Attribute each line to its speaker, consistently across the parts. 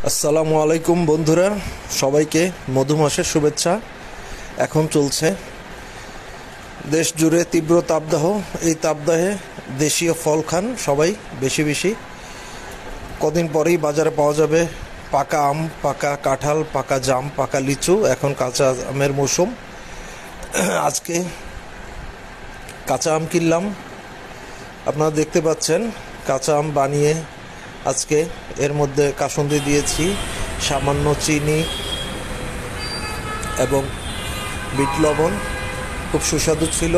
Speaker 1: আসসালামু আলাইকুম বন্ধুরা, সবাইকে মধু মাসের শুভেচ্ছা। এখন চলছে দেশ জুড়ে তীব্র তাপদাহ। এই তাপদাহে দেশীয় ফল খান সবাই বেশি বেশি। কদিন পরেই বাজারে পাওয়া যাবে পাকা আম, পাকা কাঁঠাল, পাকা জাম, পাকা লিচু। এখন কাঁচা আমের মৌসুম। আজকে কাঁচা আম কিনলাম, আপনারা দেখতে পাচ্ছেন। কাঁচা আম বানিয়ে আজকে এর মধ্যে কাসুন্দি দিয়েছি, সামান্য চিনি এবং বিট লবণ। খুব সুস্বাদু ছিল,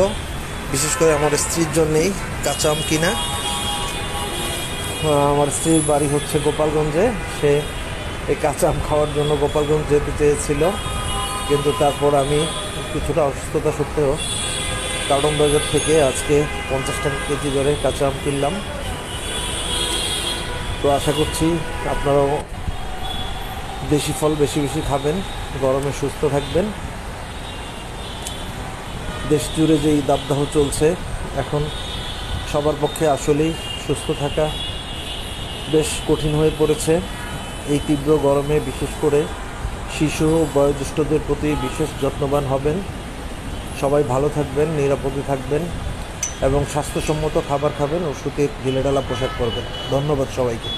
Speaker 1: বিশেষ করে আমার স্ত্রীর জন্যেই কাঁচা আম কিনা। আমার স্ত্রীর বাড়ি হচ্ছে গোপালগঞ্জে। সে এই কাঁচা আম খাওয়ার জন্য গোপালগঞ্জ যেতে চেয়েছিল, কিন্তু তারপর আমি কিছুটা অসুস্থতা সত্ত্বেও কার্টন বাজার থেকে আজকে 50 টাকা কেজি দরে কাঁচা আম কিনলাম। তো আশা করছি আপনারাও দেশি ফল বেশি বেশি খাবেন, গরমে সুস্থ থাকবেন। দেশ জুড়ে যেই দাবদাহ চলছে, এখন সবার পক্ষে আসলেই সুস্থ থাকা বেশ কঠিন হয়ে পড়েছে। এই তীব্র গরমে বিশেষ করে শিশু ও বয়োজ্যেষ্ঠদের প্রতি বিশেষ যত্নবান হবেন। সবাই ভালো থাকবেন, নিরাপদে থাকবেন এবং স্বাস্থ্যসম্মত খাবার খাবেন ও সুতির ঢিলেঢালা পোশাক পরবেন। ধন্যবাদ সবাইকে।